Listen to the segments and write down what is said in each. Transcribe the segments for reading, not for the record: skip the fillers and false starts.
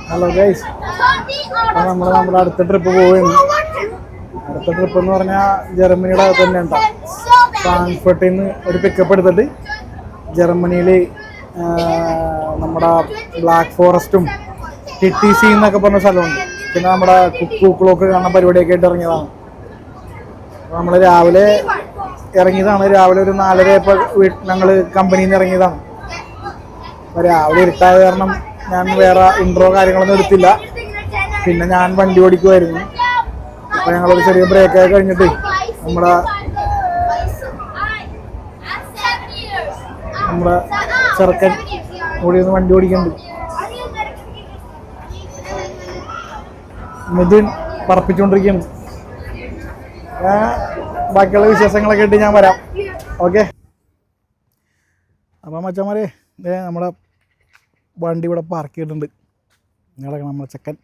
Hello guys, അപ്പോൾ നമ്മൾ നമ്മുടെ അടുത്ത ട്രിപ്പ് പോവുകയാണ്. അടുത്ത ട്രിപ്പ് എന്ന് പറഞ്ഞാൽ ജർമ്മനിയുടെ അകത്ത് തന്നെ ഉണ്ടാവും. ഫ്രാങ്ക്ഫർട്ടിൽ നിന്ന് ഒരു പിക്കപ്പ് എടുത്തിട്ട് ജർമ്മനിയിൽ നമ്മുടെ ബ്ലാക്ക് ഫോറസ്റ്റും TTC എന്നൊക്കെ പറഞ്ഞ സ്ഥലമുണ്ട്. പിന്നെ നമ്മുടെ കുക്കു ക്ലോക്ക് കാണുന്ന പരിപാടിയൊക്കെ ആയിട്ട് ഇറങ്ങിയതാണ്. അപ്പോൾ നമ്മൾ രാവിലെ ഇറങ്ങിയതാണ്. രാവിലെ ഒരു 4:30 ഞങ്ങൾ കമ്പനിയിൽ നിന്ന് ഇറങ്ങിയതാണ്. അപ്പോൾ രാവിലെ ഇരുട്ടായ കാരണം ഞാൻ വേറെ ഇൻട്രോ കാര്യങ്ങളൊന്നും എടുത്തില്ല. പിന്നെ ഞാൻ വണ്ടി ഓടിക്കുമായിരുന്നു. അപ്പോൾ ഞങ്ങളൊരു ചെറിയ ബ്രേക്കൊക്കെ കഴിഞ്ഞിട്ട് നമ്മുടെ ചെറുക്കൻ കൂടി ഒന്ന് വണ്ടി ഓടിക്കുന്നുണ്ട്. മിഥുൻ പറപ്പിച്ചുകൊണ്ടിരിക്കുകയാണ്. ബാക്കിയുള്ള വിശേഷങ്ങളൊക്കെ ആയിട്ട് ഞാൻ വരാം. ഓക്കെ. അപ്പോൾ മച്ചന്മാരെ, നമ്മുടെ വണ്ടി ഇവിടെ പാർക്ക് ചെയ്തിട്ടുണ്ട്. നിങ്ങളൊക്കെ നമ്മളെ ചെക്കൻ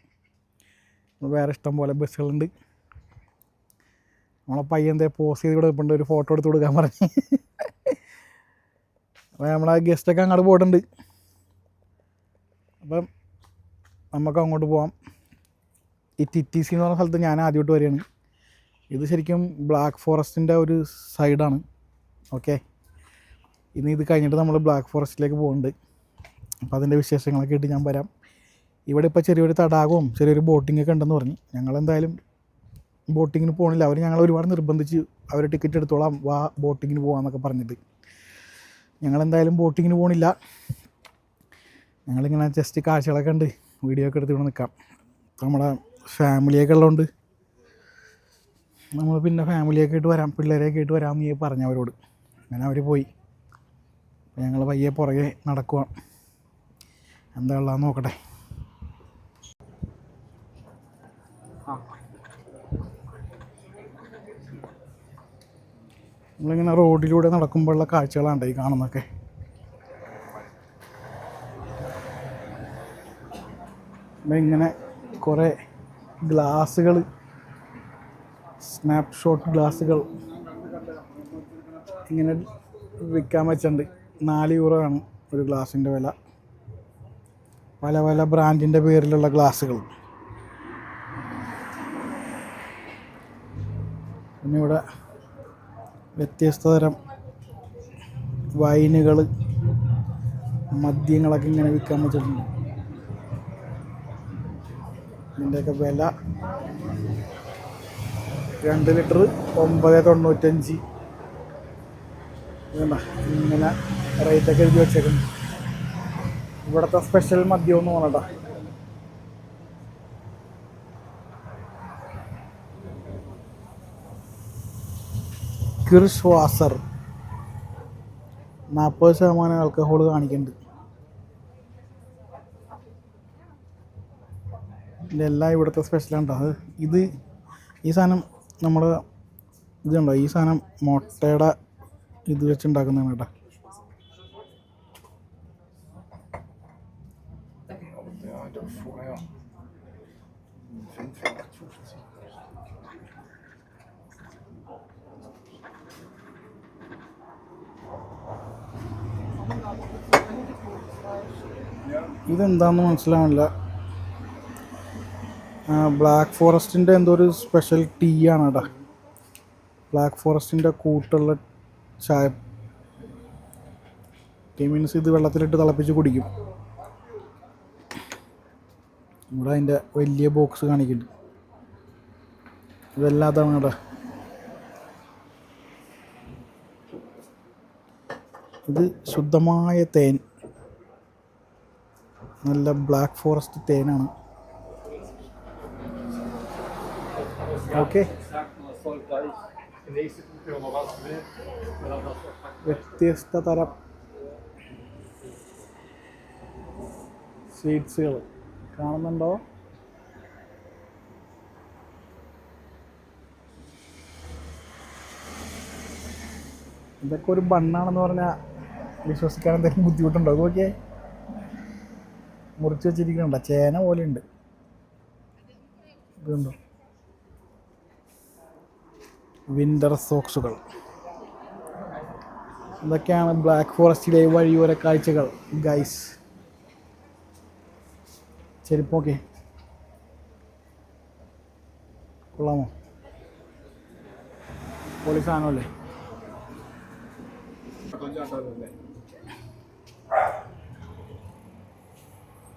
വേറെ ഇഷ്ടം പോലെ ബസ്സുകളുണ്ട്. നമ്മളെ പയ്യൻ പോസ് ചെയ്ത് ഇവിടെ ഇപ്പം ഒരു ഫോട്ടോ എടുത്ത് കൊടുക്കാൻ പറഞ്ഞ്. അപ്പോൾ നമ്മളെ ഗസ്റ്റൊക്കെ അങ്ങോട്ട് പോയിട്ടുണ്ട്. അപ്പം നമുക്ക് അങ്ങോട്ട് പോവാം. ഈ TTC എന്ന് പറഞ്ഞ സ്ഥലത്ത് ഞാൻ ആദ്യമായിട്ട് വരികയാണ്. ഇത് ശരിക്കും ബ്ലാക്ക് ഫോറസ്റ്റിൻ്റെ ഒരു സൈഡാണ്. ഓക്കെ. ഇനി ഇത് കഴിഞ്ഞിട്ട് നമ്മൾ ബ്ലാക്ക് ഫോറസ്റ്റിലേക്ക് പോകുന്നുണ്ട്. അപ്പോൾ അതിൻ്റെ വിശേഷങ്ങളൊക്കെ ആയിട്ട് ഞാൻ വരാം. ഇവിടെ ഇപ്പോൾ ചെറിയൊരു തടാകവും ചെറിയൊരു ബോട്ടിങ്ങൊക്കെ ഉണ്ടെന്ന് പറഞ്ഞു. ഞങ്ങളെന്തായാലും ബോട്ടിങ്ങിന് പോകണില്ല. ഞങ്ങൾ ഒരുപാട് നിർബന്ധിച്ച് അവർ ടിക്കറ്റ് എടുത്തോളാം, വാ ബോട്ടിങ്ങിന് പോകാമെന്നൊക്കെ പറഞ്ഞിട്ട്. ഞങ്ങളെന്തായാലും ബോട്ടിങ്ങിന് പോകണില്ല. ഞങ്ങളിങ്ങനെ ജസ്റ്റ് കാഴ്ചകളൊക്കെ ഉണ്ട്, വീഡിയോ ഒക്കെ എടുത്ത് ഇവിടെ നിൽക്കാം. നമ്മുടെ ഫാമിലിയൊക്കെ ഉള്ളതുകൊണ്ട് നമ്മൾ പിന്നെ ഫാമിലിയൊക്കെ ആയിട്ട് വരാം, പിള്ളേരെയൊക്കെ ആയിട്ട് വരാമെന്ന് നീ പറഞ്ഞു അവരോട്. അങ്ങനെ അവർ പോയി. ഞങ്ങൾ പയ്യെ പുറകെ നടക്കുക. എന്താ ഉള്ളതെന്ന് നോക്കട്ടെ. നമ്മളിങ്ങനെ റോഡിലൂടെ നടക്കുമ്പോഴുള്ള കാഴ്ചകളാണ് ഈ കാണുന്നതൊക്കെ. ഇങ്ങനെ കുറേ ഗ്ലാസ്സുകൾ, സ്നാപ്ഷോട്ട് ഗ്ലാസ്സുകൾ ഇങ്ങനെ വിൽക്കാൻ വെച്ചിട്ടുണ്ട്. 4 യൂറോ ആണ് ഒരു ഗ്ലാസിൻ്റെ വില. പല പല ബ്രാൻഡിൻ്റെ പേരിലുള്ള ഗ്ലാസ്സുകൾ. പിന്നെ ഇവിടെ വ്യത്യസ്ത തരം വൈനുകൾ, മദ്യങ്ങളൊക്കെ ഇങ്ങനെ വിൽക്കാൻ വെച്ചിട്ടുണ്ട്. ഇതിൻ്റെയൊക്കെ വില 2 ലിറ്റർ 9.95. ഇങ്ങനെ റേറ്റൊക്കെ എഴുതി വെച്ചേക്കുന്നു. ഇവിടുത്തെ സ്പെഷ്യൽ മദ്യം എന്ന് പറഞ്ഞാ കിർഷ് വാസർ 40% ആൽക്കഹോൾ കാണിക്കുന്നുണ്ട്. ഇതെല്ലാം ഇവിടുത്തെ സ്പെഷ്യലാണ്. അത് ഈ സാധനം നമ്മൾ ഇതുണ്ടോ, ഈ സാധനം മുട്ടയുടെ ഇത് വെച്ചുണ്ടാക്കുന്നതാണ് കേട്ടോ. ഇതെന്താണെന്ന് മനസ്സിലാവില്ല. ബ്ലാക്ക് ഫോറസ്റ്റിൻ്റെ എന്തോ ഒരു സ്പെഷ്യൽ ടീ ആണ് കേട്ടോ. ബ്ലാക്ക് ഫോറസ്റ്റിൻ്റെ കൂട്ടുള്ള ചായ. ടീ മീൻസ് ഇത് വെള്ളത്തിലിട്ട് തിളപ്പിച്ച് കുടിക്കും. ഇവിടെ അതിൻ്റെ വലിയ ബോക്സ് കാണിക്കുന്നുണ്ട്. ഇതെല്ലാം അതാണ് കേട്ടോ. ഇത് ശുദ്ധമായ തേൻ, നല്ല ബ്ലാക്ക് ഫോറസ്റ്റ് തേനാണ്. ഓക്കെ. വ്യത്യസ്ത തരം സ്വീറ്റ്സുകൾ കാണുന്നുണ്ടോ? ഇതൊക്കെ ഒരു ബണ്ണാണെന്ന് പറഞ്ഞാൽ വിശ്വസിക്കാൻ എന്തെങ്കിലും ബുദ്ധിമുട്ടുണ്ടോ? അതൊക്കെ മുറിച്ച് വെച്ചിരിക്കുന്നുണ്ടോ? ചേന പോലെ ഉണ്ട്. ഇതുണ്ടോ? വിൻ്റർ സോക്സുകൾ. ഇതൊക്കെയാണ് ബ്ലാക്ക് ഫോറസ്റ്റിലെ വഴിയോര കാഴ്ചകൾ ഗൈസ്. ചെരുപ്പ് നോക്കി, കൊള്ളാമോ? പൊളി സാധനമല്ലേ?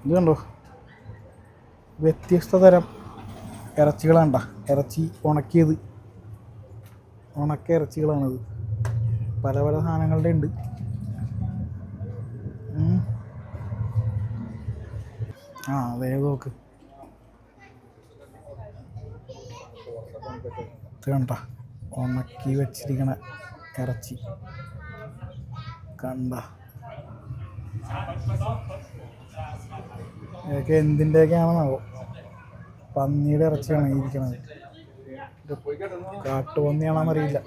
ഇത് കണ്ടോ, വ്യത്യസ്ത തരം ഇറച്ചികളാണ്ട. ഇറച്ചി ഉണക്കിയത്, ഉണക്ക ഇറച്ചികളാണിത്. പല പല സാധനങ്ങളുടെ ഉണ്ട്. ആ അതേ നോക്ക്, ഇത് കണ്ട ഉണക്കി വെച്ചിരിക്കണ ഇറച്ചി കണ്ട. ഇതൊക്കെ എന്തിൻ്റെയൊക്കെയാണെന്നാവോ? പന്നിയുടെ ഇറച്ചിയാണ് ഇരിക്കണത്. കാട്ടുപന്നിയാണെന്നറിയില്ല.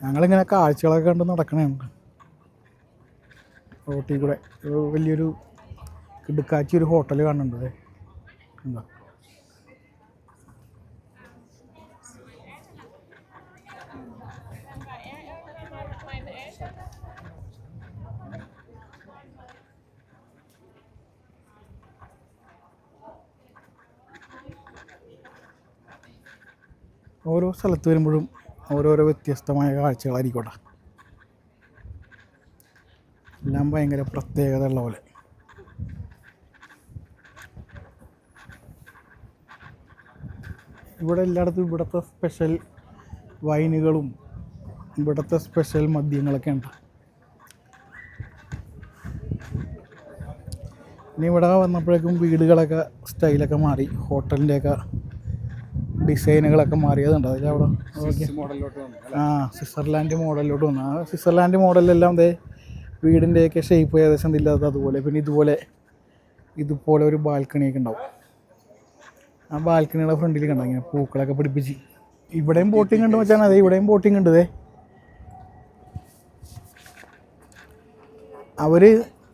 ഞങ്ങളിങ്ങനെ കാഴ്ചകളൊക്കെ കണ്ട് നടക്കണുണ്ട് റോട്ടിൽ കൂടെ. വലിയൊരു കിടുക്കാച്ചി ഒരു ഹോട്ടൽ കാണുന്നുണ്ട്. എന്താ ഓരോ സ്ഥലത്ത് വരുമ്പോഴും ഓരോരോ വ്യത്യസ്തമായ കാഴ്ചകളായിരിക്കട്ടെ. എല്ലാം ഭയങ്കര പ്രത്യേകത ഉള്ള പോലെ. ഇവിടെ എല്ലായിടത്തും ഇവിടുത്തെ സ്പെഷ്യൽ വൈനുകളും ഇവിടുത്തെ സ്പെഷ്യൽ മദ്യങ്ങളൊക്കെ ഉണ്ട്. ഇനി ഇവിടെ വന്നപ്പോഴേക്കും വീടുകളൊക്കെ സ്റ്റൈലൊക്കെ മാറി, ഹോട്ടലിൻ്റെയൊക്കെ ഡിസൈനുകളൊക്കെ മാറിയതുണ്ട്. അതിലവിടെ ആ സ്വിറ്റ്സർലാൻഡ് മോഡലിലോട്ട് വന്നു. ആ സ്വിറ്റ്സർലാൻഡ് മോഡലിലെല്ലാം ദേ വീടിൻ്റെയൊക്കെ ഷേപ്പ് ഏകദേശം ഇല്ലാത്ത അതുപോലെ. പിന്നെ ഇതുപോലെ ഒരു ബാൽക്കണിയൊക്കെ ഉണ്ടാവും. ആ ബാൽക്കണിയുടെ ഫ്രണ്ടിൽ കണ്ടോ ഇങ്ങനെ പൂക്കളൊക്കെ പിടിപ്പിച്ച്. ഇവിടെയും ബോട്ടിംഗ് ഉണ്ട് വെച്ചാൽ അതെ, ഇവിടെയും ബോട്ടിംഗ് ഉണ്ട്.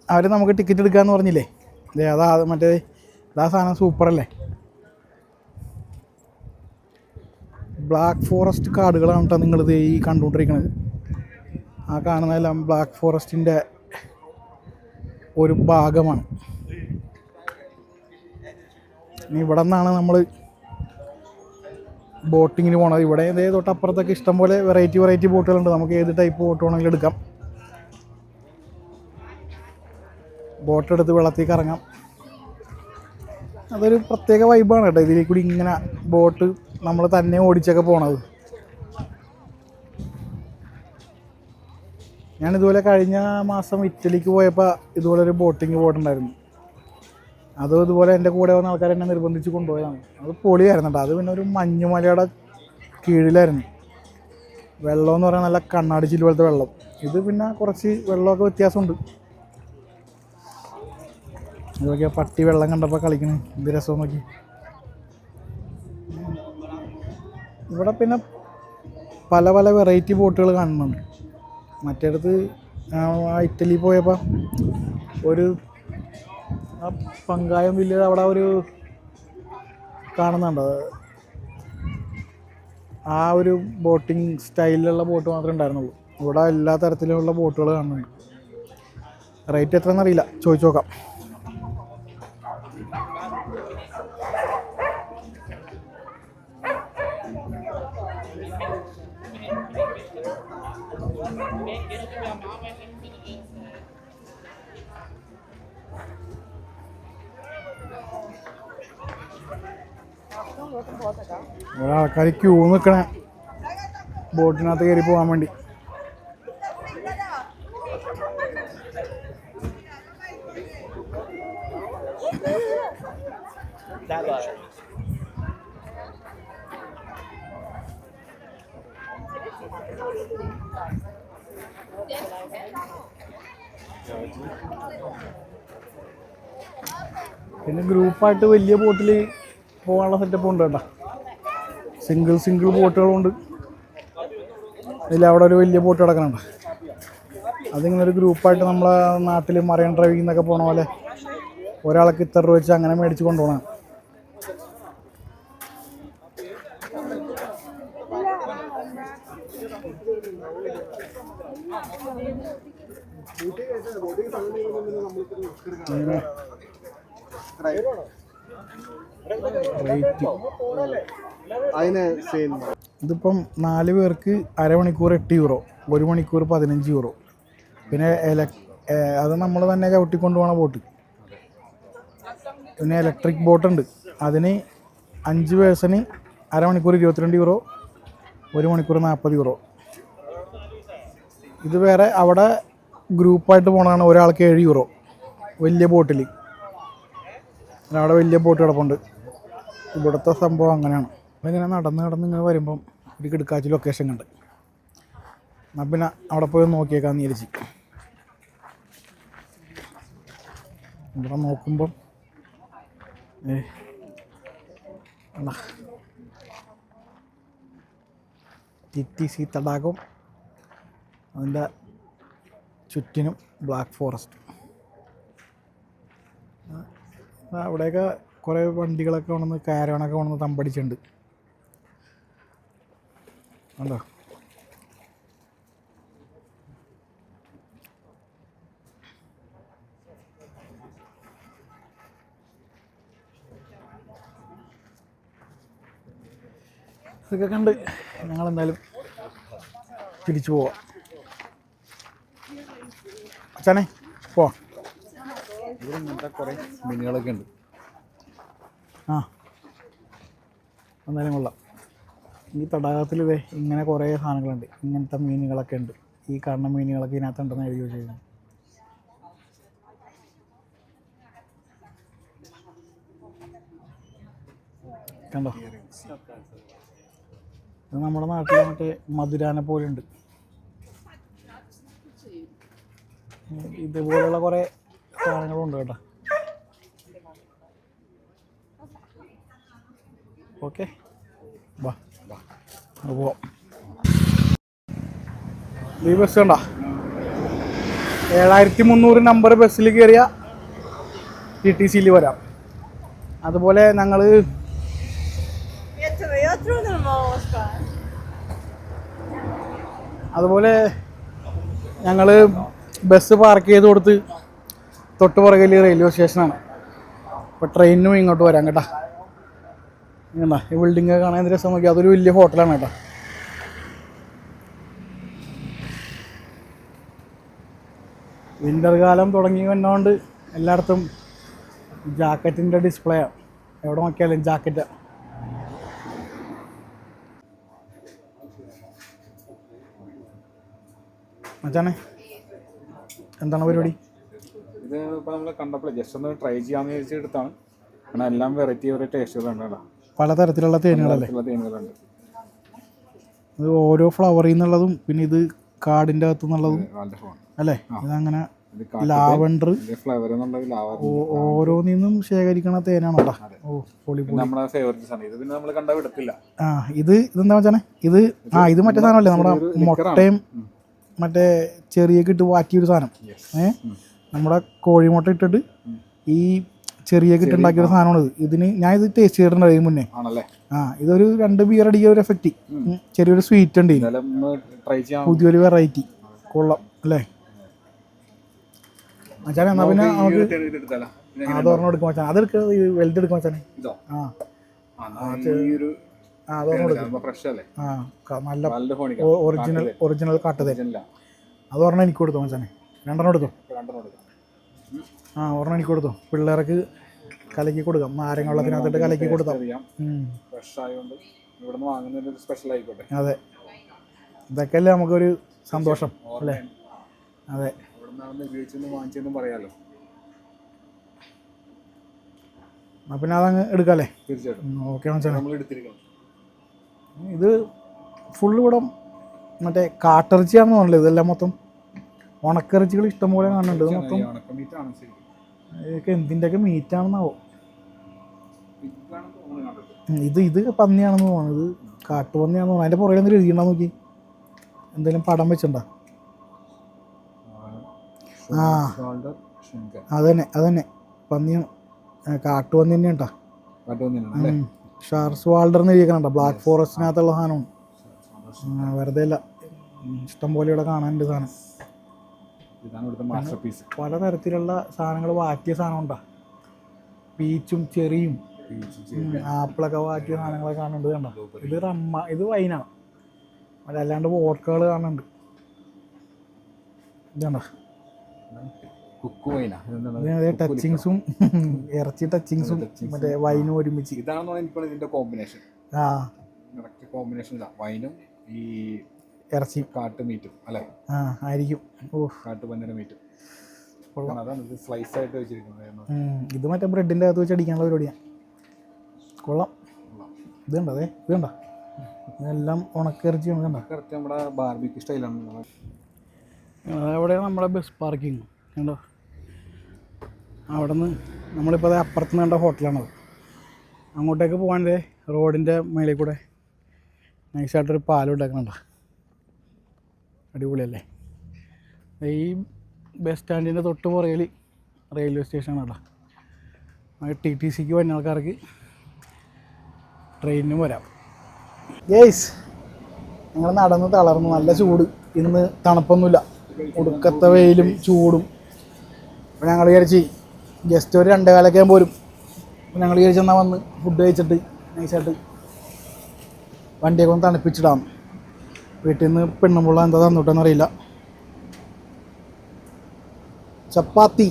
അവർ നമുക്ക് ടിക്കറ്റ് എടുക്കാമെന്ന് പറഞ്ഞില്ലേ? അതെ, അതാ അതാ സാധനം സൂപ്പറല്ലേ. ബ്ലാക്ക് ഫോറസ്റ്റ് കാടുകളാണ് കേട്ടോ നിങ്ങളിത് ഈ കണ്ടുകൊണ്ടിരിക്കുന്നത്. ആ കാണുന്നതെല്ലാം ബ്ലാക്ക് ഫോറസ്റ്റിൻ്റെ ഒരു ഭാഗമാണ്. ഇനി ഇവിടെ നിന്നാണ് നമ്മൾ ബോട്ടിങ്ങിന് പോണത്. ഇവിടെ ഇതേ തൊട്ടപ്പുറത്തൊക്കെ ഇഷ്ടംപോലെ വെറൈറ്റി ബോട്ടുകളുണ്ട്. നമുക്ക് ഏത് ടൈപ്പ് ബോട്ട് വേണമെങ്കിലും എടുക്കാം. ബോട്ടെടുത്ത് വെള്ളത്തിൽ കറങ്ങാം. അതൊരു പ്രത്യേക വൈബാണ് കേട്ടോ. ഇതിലേക്ക് കൂടി ഇങ്ങനെ ബോട്ട് നമ്മൾ തന്നെ ഓടിച്ചൊക്കെ പോണത്. ഞാനിതുപോലെ കഴിഞ്ഞ മാസം ഇറ്റലിക്ക് പോയപ്പോൾ ഇതുപോലൊരു ബോട്ടിങ് പോയിട്ടുണ്ടായിരുന്നു. അതും ഇതുപോലെ എൻ്റെ കൂടെ വന്ന ആൾക്കാർ എന്നെ നിർബന്ധിച്ച് കൊണ്ടുപോയതാണ്. അത് പൊളിയായിരുന്നു കേട്ടോ. അത് പിന്നെ ഒരു മഞ്ഞുമലയുടെ കീഴിലായിരുന്നു. വെള്ളം എന്ന് പറയാൻ നല്ല കണ്ണാടി ചില്ല് പോലത്തെ വെള്ളം. ഇത് പിന്നെ കുറച്ച് വെള്ളമൊക്കെ വ്യത്യാസമുണ്ട്. ഇതൊക്കെ പട്ടി വെള്ളം കണ്ടപ്പോൾ കളിക്കണം. എന്ത് രസം നോക്കി. ഇവിടെ പിന്നെ പല പല വെറൈറ്റി ബോട്ടുകൾ കാണുന്നുണ്ട്. മറ്റേടത്ത് ഇറ്റലി പോയപ്പോൾ ഒരു പങ്കായം വില്ലേജ് അവിടെ ഒരു കാണുന്നുണ്ട്. ആ ഒരു ബോട്ടിങ് സ്റ്റൈലിലുള്ള ബോട്ട് മാത്രമേ ഉണ്ടായിരുന്നുള്ളൂ. ഇവിടെ എല്ലാ തരത്തിലുമുള്ള ബോട്ടുകൾ കാണുന്നുണ്ട്. റേറ്റ് എത്രയെന്നറിയില്ല, ചോദിച്ചു നോക്കാം. ആൾക്കാർ ക്യൂ നിൽക്കണേ ബോട്ടിനകത്ത് കയറി പോകാൻ വേണ്ടി. പിന്നെ ഗ്രൂപ്പായിട്ട് വലിയ ബോട്ടിൽ പോകാനുള്ള സെറ്റപ്പ് ഉണ്ട് കേട്ടോ. സിംഗിൾ ബോട്ടുകളുണ്ട്. ഇതിലവിടെ ഒരു വലിയ ബോട്ട് കിടക്കുന്നുണ്ട്. അതിങ്ങനെ ഒരു ഗ്രൂപ്പായിട്ട് നമ്മളെ നാട്ടിൽ മറൈൻ ഡ്രൈവിംഗ് എന്നൊക്കെ പോണ പോലെ ഒരാൾക്ക് ഇത്ര രൂപ വെച്ച് അങ്ങനെ മേടിച്ച് കൊണ്ടുപോകണം. ഇതിപ്പം 4 പേർക്ക് അരമണിക്കൂർ 8 യൂറോ, 1 മണിക്കൂർ 15 യൂറോ. പിന്നെ അത് നമ്മൾ തന്നെ ചവിട്ടിക്കൊണ്ട് പോകണ ബോട്ട്. പിന്നെ ഇലക്ട്രിക് ബോട്ടുണ്ട്, അതിന് 5 പേഴ്സന് അരമണിക്കൂർ 22 യൂറോ, 1 മണിക്കൂർ 40 യൂറോ. ഇത് വേറെ അവിടെ ഗ്രൂപ്പായിട്ട് പോകണതാണ്, ഒരാൾക്ക് 7 യൂറോ വലിയ ബോട്ടിൽ. അവിടെ വലിയ ബോട്ട് കിടപ്പുണ്ട്. ഇവിടുത്തെ സംഭവം അങ്ങനെയാണ്. ഇങ്ങനെ നടന്ന് ഇങ്ങനെ വരുമ്പം ഒരു കിടക്കാച്ചി ലൊക്കേഷൻ കണ്ട്, എന്നാൽ പിന്നെ അവിടെ പോയി നോക്കിയേക്കാന്ന് വിചാരിച്ച്. ഇവിടെ നോക്കുമ്പം TTC തടാകവും അതിൻ്റെ ചുറ്റിനും ബ്ലാക്ക് ഫോറസ്റ്റ്. അവിടെയൊക്കെ കുറേ വണ്ടികളൊക്കെ കൊണ്ടുവന്ന് കാരവണൊക്കെ കൊണ്ടുവന്ന് തമ്പടിച്ചിട്ടുണ്ട്. കണ്ടോ? ഇതൊക്കെ കണ്ട് ഞങ്ങളെന്തായാലും തിരിച്ചു പോവാം. അച്ഛനെ പോവാം. ഇവിടെ ഇങ്ങനത്തെ കുറേ മീനുകളൊക്കെ ഉണ്ട്. എന്തായാലും കൊള്ളാം. ഈ തടാകത്തിൽ ഇങ്ങനെ കുറേ സാധനങ്ങളുണ്ട്, ഇങ്ങനത്തെ മീനുകളൊക്കെ ഉണ്ട്. ഈ കാണുന്ന മീനുകളൊക്കെ ഇതിനകത്തുണ്ടെന്ന് എഴുതി വെച്ചിരിക്കുന്നു. കണ്ടോ? ഇത് നമ്മുടെ നാട്ടിലെ മറ്റേ മധുരാനെ പോലെ ഉണ്ട്. ഇതുപോലുള്ള കുറേ സാധനങ്ങളുണ്ട് കേട്ടോ. ഓക്കെ, വാ പോവാം. ഈ ബസ് കണ്ടോ? 7300 നമ്പർ ബസ്സിൽ കയറിയ TTCയിൽ വരാം. അതുപോലെ ഞങ്ങൾ ബസ് പാർക്ക് ചെയ്ത് കൊടുത്ത് തൊട്ട് പുറകിൽ റെയിൽവേ സ്റ്റേഷനാണ്. അപ്പോൾ ട്രെയിനിനും ഇങ്ങോട്ട് വരാം കേട്ടോ. ഇങ്ങനെയാ ഈ ബിൽഡിംഗ് കാണാൻ രസം നോക്കി. അതൊരു വലിയ ഹോട്ടലാണ് കേട്ടോ. വിൻ്റർ കാലം തുടങ്ങി വന്നതുകൊണ്ട് എല്ലായിടത്തും ജാക്കറ്റിൻ്റെ ഡിസ്പ്ലേയാണ്. എവിടെ നോക്കിയാലും ജാക്കറ്റ്. മച്ചാനെ എന്താണ് പരിപാടി? ഇത് ഇപ്പോൾ നമ്മൾ കണ്ടപ്പോൾ ജസ്റ്റ് ഒന്ന് ട്രൈ ചെയ്യാമെന്ന് വിചാരിച്ചെടുത്താണ്. കാരണം എല്ലാം വെറൈറ്റി ടേസ്റ്റുകളുണ്ട് കേട്ടോ. പലതരത്തിലുള്ള തേനുകളല്ലേ? തേനുകളുണ്ട്. ഇത് ഓരോ ഫ്ലവറിൽ നിന്നുള്ളതും പിന്നെ ഇത് കാടിൻ്റെ അകത്തു നിന്നുള്ളതും അല്ലേ? ഇതങ്ങനെ ലാവണ്ടർ ഓരോന്നിന്നും ശേഖരിക്കണ തേനാണ് കേട്ടോ. നമ്മുടെ ഫേവറേറ്റ് സാധനം ഇത്. പിന്നെ നമ്മൾ കണ്ടാൽ വിടത്തില്ല. ഇതെന്താ വെച്ചാൽ ഇത് മറ്റേ സാധനമല്ലേ, നമ്മുടെ മുട്ടയും മറ്റേ ചെറിയൊക്കെ ഇട്ട് വാറ്റിയൊരു സാധനം. നമ്മുടെ കോഴിമുട്ട ഇട്ടിട്ട് ഈ ചെറിയൊക്കെ ഇട്ടുണ്ടാക്കിയൊരു സാധനമാണ് ഇതിന്. ഞാൻ ഇത് ടേസ്റ്റ് ചെയ്തിട്ടുണ്ട് ഇതിന് മുന്നേ. ഇതൊരു 2 ബിയർ അടിക്കുക ഒരു എഫക്റ്റ്. ചെറിയൊരു സ്വീറ്റ് ഉണ്ട്, പുതിയൊരു വെറൈറ്റി. കൊള്ളാം അല്ലേ മച്ചാനെ? എന്നാ പിന്നെ നമുക്ക് അതൊരെണ്ണം എടുക്കാം മച്ചാൻ. അതെടുക്കുക, വലുത് എടുക്കാം മച്ചാനെ. നല്ല ഒറിജിനൽ കാട്ടതേ. അതൊരെണ്ണം എനിക്ക് കൊടുത്തോ മച്ചാനെ. 2 എടുത്തോ. ഒരെണ്ണം എനിക്ക് കൊടുത്തോ. പിള്ളേർക്ക് കലക്കി കൊടുക്കാം. നാരങ്ങ വെള്ളത്തിനകത്തിട്ട് കലക്കി കൊടുത്താൽ. അതെ, ഇതൊക്കെയല്ലേ നമുക്കൊരു സന്തോഷം അല്ലേ? അതെ. പിന്നെ അതങ്ങ് എടുക്കാല്ലേ? ഓക്കെ മച്ചാനെ. ഇത് ഫുള്ള് ഇവിടെ മറ്റേ കാട്ടിറച്ചിയാണെന്ന് തോന്നുന്നില്ല. ഇതെല്ലാം മൊത്തം ഉണക്കിറച്ചികൾ ഇഷ്ടംപോലെ കാണുന്നുണ്ട്. ഇത് മൊത്തം ഇതൊക്കെ എന്തിൻ്റെയൊക്കെ മീറ്റാണെന്നാവോ? ഇത് പന്നിയാണെന്ന് തോന്നുന്നു. ഇത് കാട്ടുപന്നിയാണെന്ന് തോന്നുന്നു. അതിൻ്റെ പുറകെ എന്തെങ്കിലും എഴുതിയിട്ടുണ്ടോ നോക്കി? എന്തെങ്കിലും പടം വെച്ചിട്ടുണ്ടോ? അതന്നെ പന്നിയാണ്, കാട്ടുപന്നി തന്നെയാണ് കേട്ടോ. ഷാർസ് വാൾഡർ എന്ന് എഴുതിക്കണോ? ബ്ലാക്ക് ഫോറസ്റ്റിനകത്തുള്ള സാധനമാണ്. വെറുതെ അല്ല, ഇഷ്ടം പോലെ ഇവിടെ കാണാനുണ്ട് സാധനം. ഇതാണ് ഇവിടുത്തെ മാസ്റ്റർ പീസ്. പലതരത്തിലുള്ള സാധനങ്ങൾ വാറ്റിയ സാധനം ഉണ്ടാ, പീച്ചും ചെറിയും ആപ്പിളൊക്കെ വാറ്റിയ സാധനങ്ങളൊക്കെ കാണുന്നുണ്ട്. കണ്ട, ഇത് റമ്മ, ഇത് വൈനാണ്, അതല്ലാണ്ട് വോഡ്കകൾ കാണുന്നുണ്ട്. ഇതാണ്ട കുക്ക് വൈനാ, ടച്ചിങ്സും ഇറച്ചി ടച്ചിങ്സും മറ്റേ വൈനും ഒരുമിച്ച്. ഇതാണെന്നാണ് എനിക്ക് ഇതിന്റെ കോമ്പിനേഷൻ. ആ കറക്റ്റ് കോമ്പിനേഷൻ ഇതാ, വൈനും ഈ ഇറച്ചിയും കാട്ട് മീറ്റും അല്ലേ? ആ ആയിരിക്കും. ഓ, കാട്ടുപന്നിയുടെ മീറ്റും. അതാണ് ഇത് സ്ലൈസ് ആയിട്ട് വെച്ചിരിക്കുന്നത്. ഇത് മറ്റേ ബ്രെഡിൻ്റെ അകത്ത് വെച്ച് അടിക്കാനുള്ള പരിപാടിയാണ്. കൊള്ളാം. ഇത് കണ്ടോ, അതെ ഇത് കണ്ടോ, ഇതെല്ലാം ഉണക്കിറച്ചിയാണ്. കണ്ടോ, കറക്റ്റ് നമ്മുടെ ബാർബിക്യൂ സ്റ്റൈലാണ്. അവിടെയാണ് നമ്മുടെ ബസ് പാർക്കിങ്. കണ്ടോ, അവിടെ നിന്ന് നമ്മളിപ്പോൾ അത് അപ്പുറത്ത് നിന്ന് കണ്ട ഹോട്ടലാണത്. അങ്ങോട്ടേക്ക് പോകാൻ റോഡിൻ്റെ മേളിൽ കൂടെ നൈസായിട്ടൊരു പാലം ഉണ്ടാക്കുന്നുണ്ടോ, അടിപൊളിയല്ലേ. ഈ ബസ് സ്റ്റാൻഡിൻ്റെ തൊട്ട് പുറകിൽ റെയിൽവേ സ്റ്റേഷനാണ് കേട്ടോ. TTCക്ക് വരുന്ന ആൾക്കാർക്ക് ട്രെയിനിനും വരാം. ഗേയ്സ്, ഞങ്ങൾ നടന്ന് തളർന്നു, നല്ല ചൂട്. ഇന്ന് തണുപ്പൊന്നുമില്ല, ഒടുക്കത്തെ വെയിലും ചൂടും. അപ്പോൾ ഞങ്ങൾ വിചാരിച്ച് ജസ്റ്റ് ഒരു 2 കാലൊക്കെ പോരും. അപ്പോൾ ഞങ്ങൾ വിചാരിച്ചെന്നാൽ വന്ന് ഫുഡ് കഴിച്ചിട്ട് നൈസായിട്ട് വണ്ടിയൊക്കെ ഒന്ന് തണുപ്പിച്ചിടാം. വീട്ടിൽ നിന്ന് പെണ്ണുമ്പുള്ള എന്താ തന്നിട്ടെന്നറിയില്ല. ചപ്പാത്തി,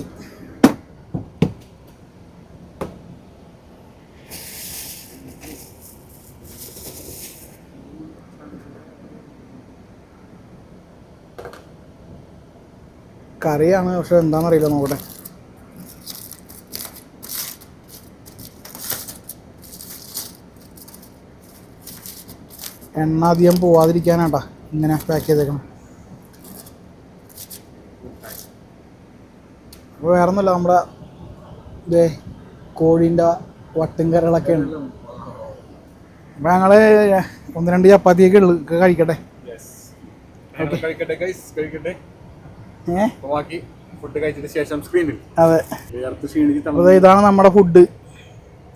കറിയാണ്, പക്ഷെ എന്താണെന്നറിയില്ല, നോക്കട്ടെ. എണ്ണ അധികം പോവാതിരിക്കാനാട്ടാ ഇങ്ങനെ പാക്ക് ചെയ്തേക്കണം. അപ്പോൾ വേറെ ഒന്നുമില്ല, നമ്മുടെ ഇതേ കോഴീൻ്റെ വട്ടും കരളൊക്കെയാണ്. അപ്പോൾ ഞങ്ങൾ 1-2 ചപ്പാത്തിയൊക്കെ ഉള്ളു, കഴിക്കട്ടെ. ഫുഡ് കഴിച്ചതിന് ശേഷം സ്ക്രീനിൽ അതെ, ഇതാണ് നമ്മുടെ ഫുഡ്.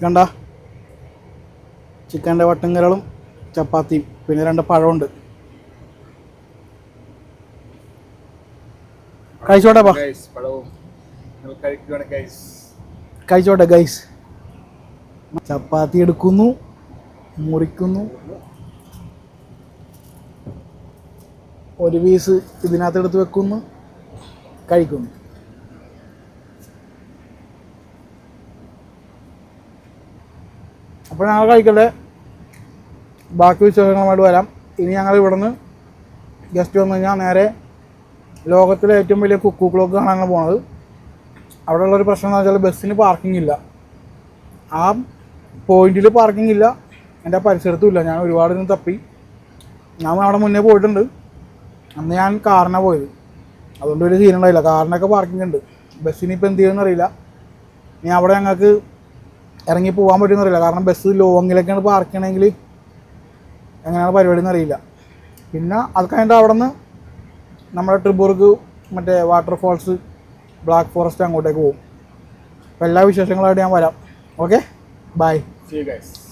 കണ്ട, ചിക്കൻ്റെ വട്ടും കരളും ചപ്പാത്തിയും പിന്നെ 2 പഴമുണ്ട്. കഴിച്ചോട്ടെ കഴിച്ചോട്ടെ ഗൈസ്. ചപ്പാത്തി എടുക്കുന്നു, മുറിക്കുന്നു, ഒരു പീസ് ഇതിനകത്ത് എടുത്ത് വെക്കുന്നു, കഴിക്കുന്നു. അപ്പോൾ ഞങ്ങൾ കഴിക്കട്ടെ, ബാക്കി വിശേഷങ്ങളുമായിട്ട് വരാം. ഇനി ഞങ്ങൾ ഇവിടെ നിന്ന് ഗസ്റ്റ് വന്നു കഴിഞ്ഞാൽ നേരെ ലോകത്തിലെ ഏറ്റവും വലിയ കുക്കു ക്ലോക്ക് കാണാനാണ് പോണത്. അവിടെ ഉള്ളൊരു പ്രശ്നം എന്ന് വെച്ചാൽ ബസ്സിന് പാർക്കിംഗ് ഇല്ല. ആ പോയിന്റിൽ പാർക്കിംഗ് ഇല്ല, എൻ്റെ പരിസരത്തും ഇല്ല. ഞാൻ ഒരുപാട് നിന്ന് തപ്പി. ഞാൻ അവിടെ മുന്നേ പോയിട്ടുണ്ട്, അന്ന് ഞാൻ കാറിനാണ് പോയത്, അതുകൊണ്ട് ഒരു സീനുണ്ടായില്ല. കാറിനൊക്കെ പാർക്കിംഗ് ഉണ്ട്. ബസ്സിന് ഇപ്പോൾ എന്ത് ചെയ്യുമെന്ന് അറിയില്ല. ഇനി അവിടെ ഞങ്ങൾക്ക് ഇറങ്ങി പോകാൻ പറ്റുമെന്ന് അറിയില്ല, കാരണം ബസ് ലോങ്ങിലൊക്കെയാണ് പാർക്ക് ചെയ്യണമെങ്കിൽ എങ്ങനെയാണ് പരിപാടി എന്നറിയില്ല. പിന്നെ അത് കഴിഞ്ഞിട്ട് അവിടെ നിന്ന് നമ്മുടെ ട്രിബൂർക്ക് മറ്റേ വാട്ടർഫോൾസ് ബ്ലാക്ക് ഫോറസ്റ്റ് അങ്ങോട്ടേക്ക് പോകും. അപ്പോൾ എല്ലാ വിശേഷങ്ങളായിട്ട് ഞാൻ വരാം. Okay, bye. See you guys.